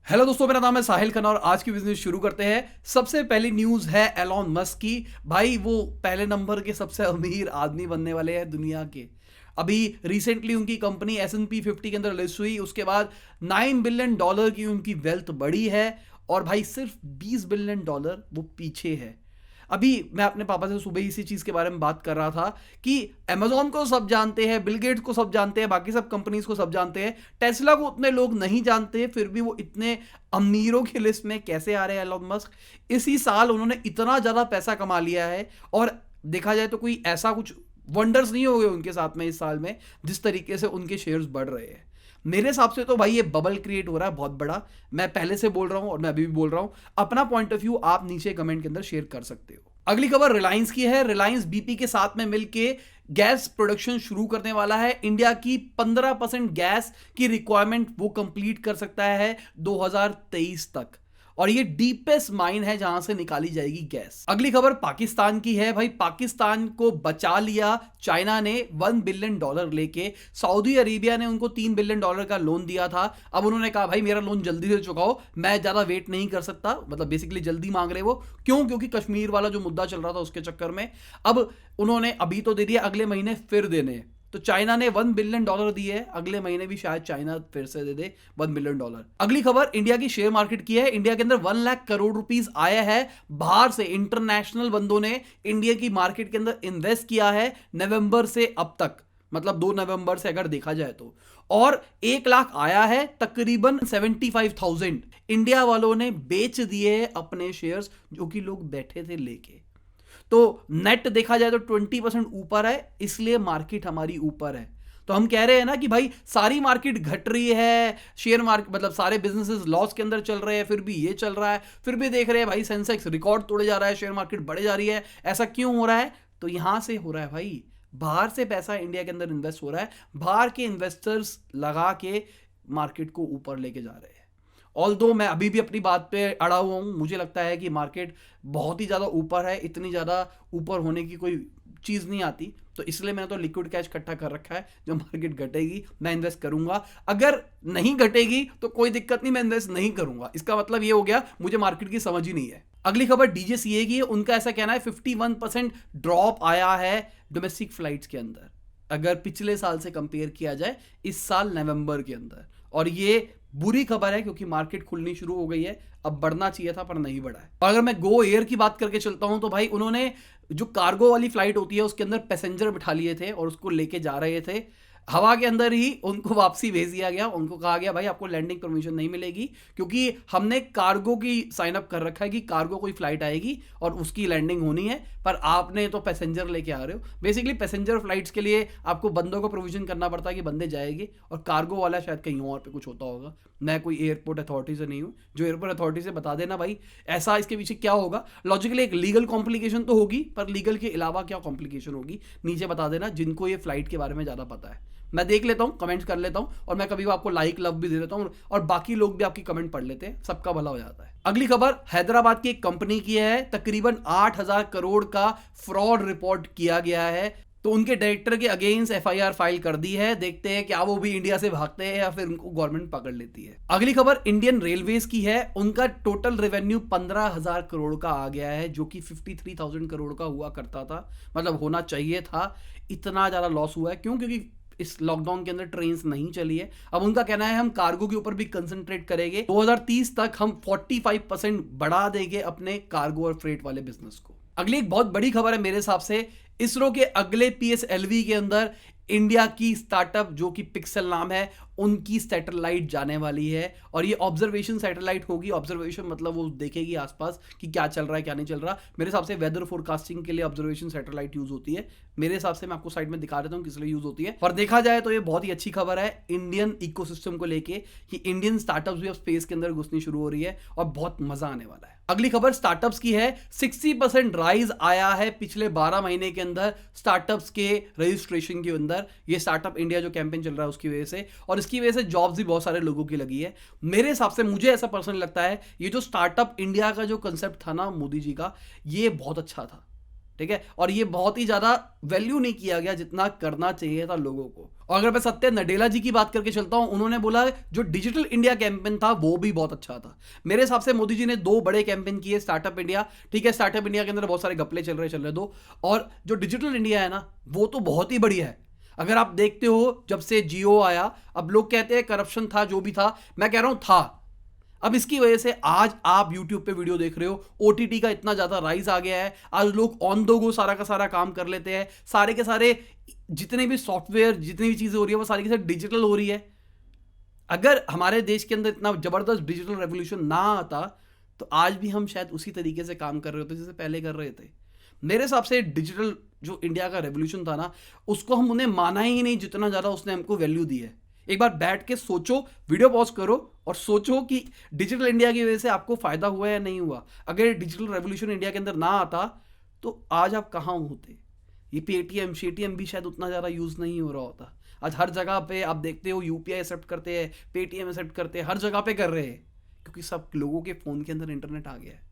Hello दोस्तों, मेरा नाम है साहिल खन्ना और आज की बिजनेस शुरू करते हैं। सबसे पहली न्यूज है एलॉन मस्क की। भाई वो पहले नंबर के सबसे अमीर आदमी बनने वाले हैं दुनिया के। अभी रिसेंटली उनकी कंपनी S&P 50 के अंदर लिस्ट हुई, उसके बाद $9 बिलियन की उनकी वेल्थ बढ़ी है। और भाई सिर्फ $20 बिलियन वो पीछे है। अभी मैं अपने पापा से सुबह इसी चीज के बारे में बात कर रहा था कि अमेजोन को सब जानते हैं, बिल गेट्स को सब जानते हैं, बाकी सब कंपनीज को सब जानते हैं, टेस्ला को उतने लोग नहीं जानते, फिर भी वो इतने अमीरों की लिस्ट में कैसे आ रहे हैं एलोन मस्क। इसी साल उन्होंने इतना ज्यादा पैसा कमा लिया है और देखा जाए तो कोई ऐसा कुछ वंडर्स नहीं हो गए उनके साथ में इस साल में, जिस तरीके से उनके शेयर्स बढ़ रहे हैं। मेरे हिसाब से तो भाई ये बबल क्रिएट हो रहा है बहुत बड़ा। मैं पहले से बोल रहा हूं और मैं अभी भी बोल रहा हूं। अपना पॉइंट ऑफ व्यू आप नीचे कमेंट के अंदर शेयर कर सकते हो। अगली खबर रिलायंस की है। रिलायंस बीपी के साथ में मिलके गैस प्रोडक्शन शुरू करने वाला है। इंडिया की 15% गैस की रिक्वायरमेंट वो कंप्लीट कर सकता है 2023 तक। और ये डीपेस्ट माइन है जहां से निकाली जाएगी गैस। अगली खबर पाकिस्तान की है। भाई पाकिस्तान को बचा लिया चाइना ने $1 बिलियन लेके। सऊदी अरेबिया ने उनको $3 बिलियन का लोन दिया था। अब उन्होंने कहा भाई मेरा लोन जल्दी से चुकाओ, मैं ज्यादा वेट नहीं कर सकता। मतलब बेसिकली जल्दी मांग रहे वो। क्यों? क्योंकि कश्मीर वाला जो मुद्दा चल रहा था उसके चक्कर में। अब उन्होंने अभी तो दे दिया, अगले महीने फिर देने। तो चाइना ने $1 बिलियन दिए, अगले महीने भी शायद चाइना फिर से दे दे $1 बिलियन। अगली खबर इंडिया की शेयर मार्केट की है। इंडिया के अंदर 1 लाख करोड़ रुपीस आया है बाहर से। इंटरनेशनल बंदों ने इंडिया की मार्केट के अंदर इन्वेस्ट किया है नवंबर से अब तक, मतलब 2 नवंबर से अगर देखा जाए तो। और 1 लाख आया है, तकरीबन 75,000 इंडिया वालों ने बेच दिए अपने शेयर्स, जो कि लोग बैठे थे लेके। तो नेट देखा जाए तो 20% ऊपर है, इसलिए मार्केट हमारी ऊपर है। तो हम कह रहे हैं ना कि भाई सारी मार्केट घट रही है, शेयर मार्केट मतलब सारे बिजनेसेस लॉस के अंदर चल रहे हैं, फिर भी ये चल रहा है। फिर भी देख रहे हैं भाई सेंसेक्स रिकॉर्ड तोड़े जा रहा है, शेयर मार्केट बढ़े जा रही है। ऐसा क्यों हो रहा है? तो यहां से हो रहा है भाई, बाहर से पैसा इंडिया के अंदर इन्वेस्ट हो रहा है। बाहर के इन्वेस्टर्स लगा के मार्केट को ऊपर लेके जा रहे हैं। ऑल्दो मैं अभी भी अपनी बात पे अड़ा हुआ हूँ, मुझे लगता है कि मार्केट बहुत ही ज़्यादा ऊपर है। इतनी ज़्यादा ऊपर होने की कोई चीज़ नहीं आती। तो इसलिए मैंने तो लिक्विड कैश इकट्ठा कर रखा है। जो मार्केट घटेगी मैं इन्वेस्ट करूंगा, अगर नहीं घटेगी तो कोई दिक्कत नहीं, मैं इन्वेस्ट नहीं करूंगा। इसका मतलब ये हो गया मुझे मार्केट की समझ ही नहीं है। अगली खबर डीजीसीए की है। उनका ऐसा कहना है 51% ड्रॉप आया है डोमेस्टिक फ्लाइट्स के अंदर, अगर पिछले साल से कंपेयर किया जाए इस साल नवंबर के अंदर। और ये बुरी खबर है क्योंकि मार्केट खुलनी शुरू हो गई है। अब बढ़ना चाहिए था पर नहीं बढ़ा है। और अगर मैं गो एयर की बात करके चलता हूं तो भाई उन्होंने जो कार्गो वाली फ्लाइट होती है उसके अंदर पैसेंजर बिठा लिए थे और उसको लेके जा रहे थे, हवा के अंदर ही उनको वापसी भेज दिया गया। उनको कहा गया भाई आपको लैंडिंग परमिशन नहीं मिलेगी, क्योंकि हमने कार्गो की साइन अप कर रखा है कि कार्गो कोई फ्लाइट आएगी और उसकी लैंडिंग होनी है, पर आपने तो पैसेंजर लेके आ रहे हो। बेसिकली पैसेंजर फ्लाइट्स के लिए आपको बंदों को प्रोविजन करना पड़ता है कि बंदे जाएंगे, और कार्गो वाला शायद कहीं और पे कुछ होता होगा। मैं कोई एयरपोर्ट अथॉरिटी से नहीं हूँ, जो एयरपोर्ट अथॉरिटी से बता देना भाई ऐसा इसके पीछे क्या होगा। लॉजिकली एक लीगल कॉम्प्लिकेशन तो होगी, पर लीगल के अलावा क्या कॉम्प्लिकेशन होगी नीचे बता देना, जिनको ये फ्लाइट के बारे में ज़्यादा पता है। मैं देख लेता हूँ, कमेंट्स कर लेता हूँ, और मैं कभी आपको लाइक लव भी दे देता हूँ, और बाकी लोग भी आपकी कमेंट पढ़ लेते हैं, सबका भला हो जाता है। अगली खबर हैदराबाद की एक कंपनी की है। तकरीबन 8,000 करोड़ का फ्रॉड रिपोर्ट किया गया है। तो उनके डायरेक्टर के अगेंस्ट एफआईआर फाइल कर दी है। देखते हैं क्या वो भी इंडिया से भागते हैं या फिर उनको गवर्नमेंट पकड़ लेती है। अगली खबर इंडियन रेलवेज की है। उनका टोटल रेवेन्यू 15,000 करोड़ का आ गया है, जो कि 53,000 करोड़ का हुआ करता था, मतलब होना चाहिए था। इतना ज्यादा लॉस हुआ है क्यों? क्योंकि इस लॉकडाउन के अंदर ट्रेन्स नहीं चली है। अब उनका कहना है हम कार्गो के ऊपर भी कंसंट्रेट करेंगे, 2030 तक हम 45% बढ़ा देंगे अपने कार्गो और फ्रेट वाले बिजनेस को। अगली एक बहुत बड़ी खबर है मेरे हिसाब से, इसरो के अगले PSLV के अंदर इंडिया की स्टार्टअप जो कि पिक्सल नाम है, उनकी सैटेलाइट जाने वाली है। और ये ऑब्जर्वेशन सैटेलाइट होगी। ऑब्जर्वेशन मतलब वो देखेगी आसपास कि क्या चल रहा है क्या नहीं चल रहा। मेरे हिसाब से वेदर फोरकास्टिंग के लिए ऑब्जर्वेशन सैटेलाइट यूज होती है। मेरे हिसाब से, मैं आपको साइड में दिखा देता हूँ किस लिए यूज होती है। और देखा जाए तो ये बहुत ही अच्छी खबर है इंडियन इकोसिस्टम को लेके, कि इंडियन स्टार्टअप्स भी अब स्पेस के अंदर घुसनी शुरू हो रही है और बहुत मजा आने वाला है। अगली खबर स्टार्टअप्स की है। 60% राइज आया है पिछले 12 महीने के अंदर स्टार्टअप्स के रजिस्ट्रेशन के अंदर। ये स्टार्टअप इंडिया जो कैंपेन चल रहा है उसकी वजह से, और इसकी वजह से जॉब्स भी बहुत सारे लोगों की लगी है। मेरे हिसाब से, मुझे ऐसा पर्सनली लगता है, ये जो स्टार्टअप इंडिया का जो कंसेप्ट था ना मोदी जी का, ये बहुत अच्छा था। ठीक है, और ये बहुत ही ज्यादा वैल्यू नहीं किया गया जितना करना चाहिए था लोगों को। और अगर मैं सत्य नडेला जी की बात करके चलता हूं, उन्होंने बोला जो डिजिटल इंडिया कैंपेन था वो भी बहुत अच्छा था। मेरे हिसाब से मोदी जी ने 2 बड़े कैंपेन किए, स्टार्टअप इंडिया, ठीक है, स्टार्टअप इंडिया के अंदर बहुत सारे गपले चल रहे दो, और जो डिजिटल इंडिया है ना वो तो बहुत ही बढ़िया है। अगर आप देखते हो जब से जियो आया, अब लोग कहते हैं करप्शन था, जो भी था, मैं कह रहा हूं था। अब इसकी वजह से आज आप YouTube पे वीडियो देख रहे हो, OTT का इतना ज्यादा राइज आ गया है, आज लोग ऑन द गो सारा का सारा काम कर लेते हैं, सारे के सारे जितने भी सॉफ्टवेयर, जितनी भी चीजें हो रही है वो सारी के सारी डिजिटल हो रही है। अगर हमारे देश के अंदर इतना जबरदस्त डिजिटल रेवोल्यूशन ना आता तो आज भी हम शायद उसी तरीके से काम कर रहे होते जैसे पहले कर रहे थे। मेरे हिसाब से डिजिटल जो इंडिया का रेवोल्यूशन था ना, उसको हम उन्हें माना ही नहीं जितना ज्यादा उसने हमको वैल्यू दी है। एक बार बैठ के सोचो, वीडियो पॉज करो और सोचो कि डिजिटल इंडिया की वजह से आपको फायदा हुआ या नहीं हुआ। अगर डिजिटल रेवोल्यूशन इंडिया के अंदर ना आता तो आज आप कहाँ होते। ये पेटीएम शेटीएम भी शायद उतना ज़्यादा यूज़ नहीं हो रहा होता। आज हर जगह पे आप देखते हो यूपीआई एक्सेप्ट करते हैं, पेटीएम एक्सेप्ट करते हैं, हर जगह पे कर रहे हैं क्योंकि सब लोगों के फ़ोन के अंदर इंटरनेट आ गया है।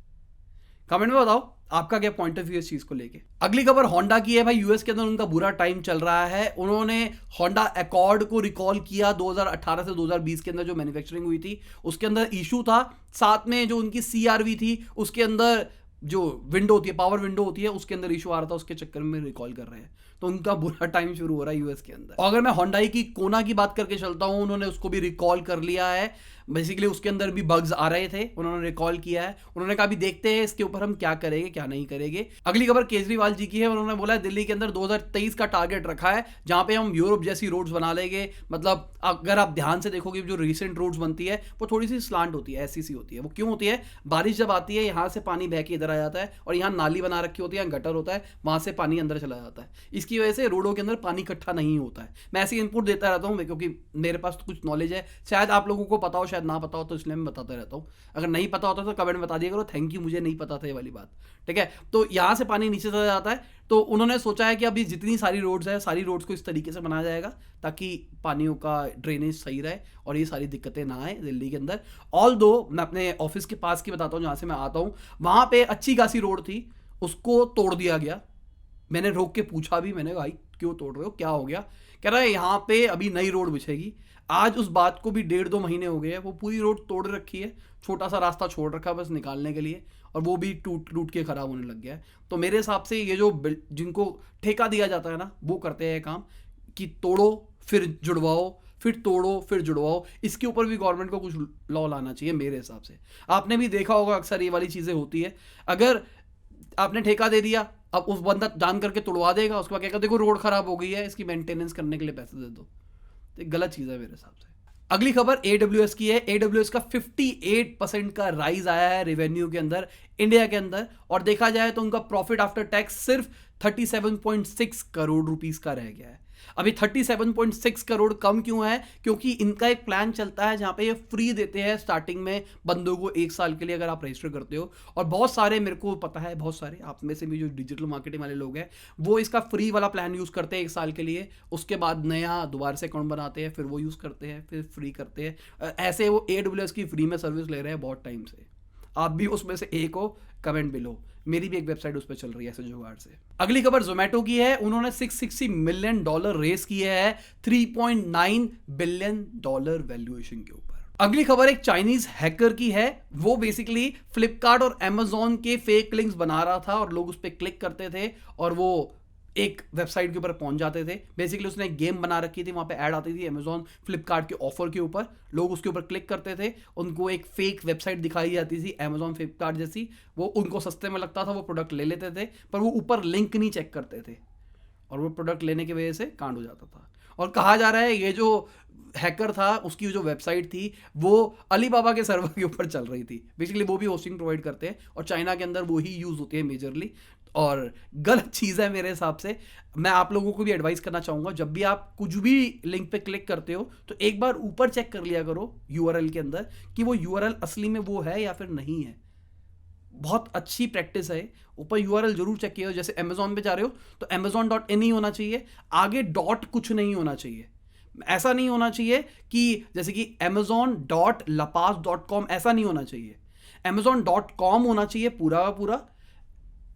कमेंट में बताओ आपका क्या पॉइंट ऑफ व्यू इस चीज को लेके। अगली खबर होंडा की है भाई। यूएस के अंदर उनका बुरा टाइम चल रहा है। उन्होंने होंडा अकॉर्ड को रिकॉल किया 2018 से 2020 के अंदर जो मैन्युफैक्चरिंग हुई थी उसके अंदर इशू था। साथ में जो उनकी सीआरवी थी उसके अंदर जो विंडो होती है, पावर विंडो होती है, उसके अंदर इशू आ रहा था, उसके चक्कर में रिकॉल कर रहे हैं। तो उनका बुरा टाइम शुरू हो रहा है यूएस के अंदर। और अगर मैं होंडाई की कोना की बात करके चलता हूं, उन्होंने उसको भी रिकॉल कर लिया है। बेसिकली उसके अंदर भी बग्स आ रहे थे, उन्होंने रिकॉल किया है। उन्होंने कहा भी देखते हैं इसके ऊपर हम क्या करेंगे क्या नहीं करेंगे। अगली खबर केजरीवाल जी की है। उन्होंने बोला है दिल्ली के अंदर 2023 का टारगेट रखा है जहां पे हम यूरोप जैसी रोड्स बना लेंगे। मतलब अगर आप ध्यान से देखोगे जो रिसेंट रोड्स बनती है वो थोड़ी सी स्लांट होती है, ऐसी सी होती है। वो क्यों होती है? बारिश जब आती है यहाँ से पानी बह के इधर आ जाता है और यहाँ नाली बना रखी होती है, गटर होता है, वहां से पानी अंदर चला जाता है। इसकी वजह से रोडों के अंदर पानी इकट्ठा नहीं होता है। मैं ऐसी इनपुट देता रहता हूँ क्योंकि मेरे पास तो कुछ नॉलेज है, शायद आप लोगों को पता हो शायद ना पता हो, तो इसलिए मैं बताता रहता हूँ। अगर नहीं पता होता तो कमेंट में बता दिया करो, थैंक यू, मुझे नहीं पता था ये वाली बात, ठीक है। तो यहाँ से पानी नीचे चला जाता है। तो उन्होंने सोचा है कि अभी जितनी सारी रोड्स है सारी रोड्स को इस तरीके से बनाया जाएगा ताकि पानियों का ड्रेनेज सही रहे और ये सारी दिक्कतें ना आए दिल्ली के अंदर। ऑल दो मैं अपने ऑफिस के पास की बताता हूँ जहाँ से मैं आता हूँ, वहाँ पे अच्छी खासी रोड थी, उसको तोड़ दिया गया। मैंने रोक के पूछा भी, मैंने भाई क्यों तोड़ रहे हो, क्या हो गया? कह रहा है यहाँ पे अभी नई रोड बिछेगी। आज उस बात को भी 1.5-2 महीने हो गए हैं, वो पूरी रोड तोड़ रखी है, छोटा सा रास्ता छोड़ रखा है बस निकालने के लिए, और वो भी टूट टूट के खराब होने लग गया है। तो मेरे हिसाब से ये जो जिनको ठेका दिया जाता है ना वो करते हैं काम कि तोड़ो फिर जुड़वाओ, फिर तोड़ो फिर जुड़वाओ। इसके ऊपर भी गवर्नमेंट को कुछ लॉ लाना चाहिए मेरे हिसाब से। आपने भी देखा होगा अक्सर ये वाली चीज़ें होती है। अगर आपने ठेका दे दिया, अब उस बंदा जान करके तोड़वा देगा, उसके बाद कहेगा देखो रोड खराब हो गई है, इसकी मेंटेनेंस करने के लिए पैसे दे दो। तो गलत चीज़ है मेरे हिसाब से। अगली खबर AWS की है। AWS का 58% का राइज आया है रेवेन्यू के अंदर इंडिया के अंदर, और देखा जाए तो उनका प्रॉफिट आफ्टर टैक्स सिर्फ 37.6 करोड़ रुपीस का रह गया है। अभी 37.6 करोड़ कम क्यों है? क्योंकि इनका एक प्लान चलता है जहां पे ये फ्री देते हैं स्टार्टिंग में बंदों को 1 साल के लिए अगर आप रजिस्टर करते हो। और बहुत सारे, मेरे को पता है बहुत सारे आप में से भी जो डिजिटल मार्केटिंग वाले लोग हैं वो इसका फ्री वाला प्लान यूज़ करते हैं 1 साल के लिए, उसके बाद नया दोबारा से अकाउंट बनाते हैं, फिर वो यूज़ करते हैं, फिर फ्री करते हैं। ऐसे वो AWS की फ्री में सर्विस ले रहे हैं बहुत टाइम से। आप भी उसमें से एक हो, कमेंट बिलो। मेरी भी एक वेबसाइट उस पर चल रही है ऐसे जुगाड़ से। अगली खबर जोमेटो की है। उन्होंने $660 मिलियन रेस किए हैं $3.9 बिलियन वैल्यूएशन के ऊपर। अगली खबर एक चाइनीज हैकर की है। वो बेसिकली फ्लिपकार्ट और अमेजोन के फेक लिंक्स बना रहा था और लोग उस पर क्लिक करते थे और वो एक वेबसाइट के ऊपर पहुंच जाते थे। बेसिकली उसने एक गेम बना रखी थी, वहां पे ऐड आती थी अमेजोन फ्लिपकार्ट के ऑफर के ऊपर, लोग उसके ऊपर क्लिक करते थे, उनको एक फेक वेबसाइट दिखाई जाती थी अमेजोन फ्लिपकार्ट जैसी, वो उनको सस्ते में लगता था, वो प्रोडक्ट ले लेते थे, पर वो ऊपर लिंक नहीं चेक करते थे और वो प्रोडक्ट लेने की वजह से कांड हो जाता था। और कहा जा रहा है ये जो हैकर था उसकी जो वेबसाइट थी वो अलीबाबा के सर्वर के ऊपर चल रही थी। बेसिकली वो भी होस्टिंग प्रोवाइड करते हैं और चाइना के अंदर वो ही यूज़ होती है मेजरली, और गलत चीज़ है मेरे हिसाब से। मैं आप लोगों को भी एडवाइस करना चाहूँगा, जब भी आप कुछ भी लिंक पे क्लिक करते हो तो एक बार ऊपर चेक कर लिया करो यूआरएल के अंदर कि वो यूआरएल असली में वो है या फिर नहीं है। बहुत अच्छी प्रैक्टिस है, ऊपर यूआरएल जरूर चेक किया। जैसे अमेजोन पे जा रहे हो तो amazon.in ही होना चाहिए, आगे डॉट कुछ नहीं होना चाहिए। ऐसा नहीं होना चाहिए कि जैसे कि amazon.lapas.com, ऐसा नहीं होना चाहिए। amazon.com होना चाहिए पूरा का पूरा,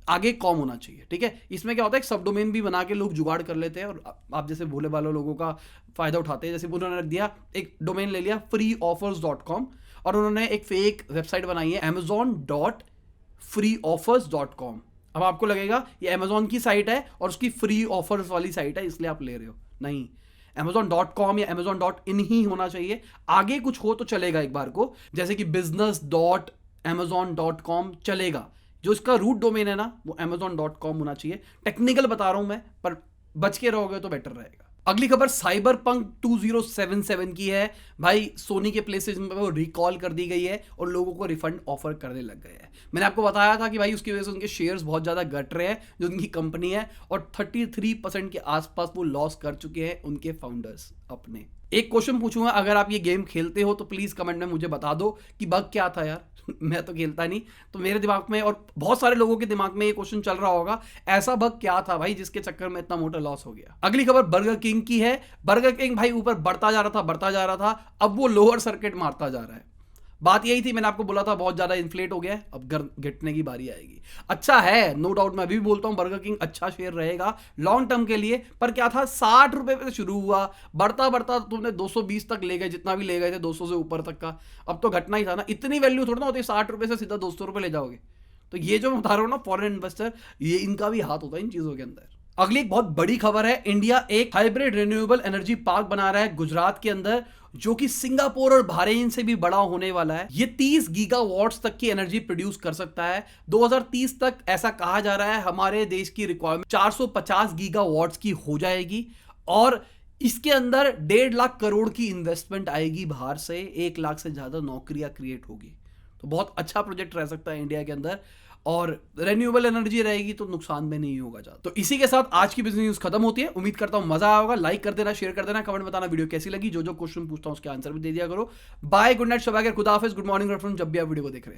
आगे कॉम होना चाहिए, ठीक है। इसमें क्या होता है, एक सब डोमेन भी बना के लोग जुगाड़ कर लेते हैं और आप जैसे भोले भाले लोगों का फायदा उठाते हैं। जैसे उन्होंने रख दिया, एक डोमेन ले लिया freeoffers.com और उन्होंने एक फेक वेबसाइट बनाई है amazon.freeoffers.com। अब आपको लगेगा ये अमेजोन की साइट है और उसकी फ्री ऑफर्स वाली साइट है इसलिए आप ले रहे हो, नहीं, amazon.com या amazon.in ही होना चाहिए। आगे कुछ हो तो चलेगा एक बार को, जैसे कि business.amazon.com चलेगा, जो इसका रूट डोमेन है ना वो amazon.com होना चाहिए। टेक्निकल बता रहा हूं मैं, पर बच के रहोगे तो बेटर रहेगा। अगली खबर साइबरपंक 2077 की है। भाई सोनी के प्लेस्टेशन में वो रिकॉल कर दी गई है और लोगों को रिफंड ऑफर करने लग गए हैं। मैंने आपको बताया था कि भाई उसकी वजह से उनके शेयर्स बहुत ज़्यादा घट रहे हैं जो उनकी कंपनी है, और 33% के आसपास वो लॉस कर चुके हैं उनके फाउंडर्स अपने। एक क्वेश्चन पूछूंगा, अगर आप ये गेम खेलते हो तो प्लीज़ कमेंट में मुझे बता दो कि बग क्या था यार। मैं तो खेलता नहीं, तो मेरे दिमाग में और बहुत सारे लोगों के दिमाग में ये क्वेश्चन चल रहा होगा, ऐसा बग क्या था भाई जिसके चक्कर में इतना मोटा लॉस हो गया। अगली खबर बर्गर किंग की है। बर्गर किंग भाई ऊपर बढ़ता जा रहा था, अब वो लोअर सर्किट मारता जा रहा है। बात यही थी, मैंने आपको बोला था बहुत ज्यादा इन्फ्लेट हो गया है, अब गिरने की बारी आएगी। अच्छा है, नो डाउट, मैं अभी भी बोलता हूं बर्गर किंग अच्छा शेयर रहेगा लॉन्ग टर्म के लिए। पर क्या था, 60 रुपए पे शुरू हुआ, बढ़ता बढ़ता तुमने 220 तक ले गए, जितना भी ले गए थे 200 से ऊपर तक का, अब तो घटना ही था ना। इतनी वैल्यू थोड़ा ना होती, 60 रुपए से सीधा 200 रुपए ले जाओगे। तो ये जो मैं बता रहा हूं ना, फॉरेन इन्वेस्टर, ये इनका भी हाथ होता है इन चीजों के अंदर। अगली एक बहुत बड़ी खबर है, इंडिया एक हाइब्रिड रिन्यूएबल एनर्जी पार्क बना रहा है गुजरात के अंदर, जो कि सिंगापुर और बहरीन से भी बड़ा होने वाला है। ये 30 गीगावाट्स तक की एनर्जी प्रोड्यूस कर सकता है 2030 तक। ऐसा कहा जा रहा है हमारे देश की रिक्वायरमेंट 450 गीगावाट्स की हो जाएगी, और इसके अंदर 1.5 लाख करोड़ की इन्वेस्टमेंट आएगी बाहर से, 1 लाख से ज्यादा नौकरियां क्रिएट होगी। तो बहुत अच्छा प्रोजेक्ट रह सकता है इंडिया के अंदर, और रिन्यूएबल एनर्जी रहेगी तो नुकसान में नहीं होगा ज्यादा। तो इसी के साथ आज की बिजनेस न्यूज खत्म होती है। उम्मीद करता हूं मजा आया होगा। लाइक कर देना, शेयर कर देना, कमेंट बताना वीडियो कैसी लगी। जो जो क्वेश्चन पूछता हूं उसके आंसर भी दे दिया करो। बाय, गुड नाइट, शब खुदा हाफिज, गुड मॉर्निंग जब भी आप वीडियो को देख रहे हैं।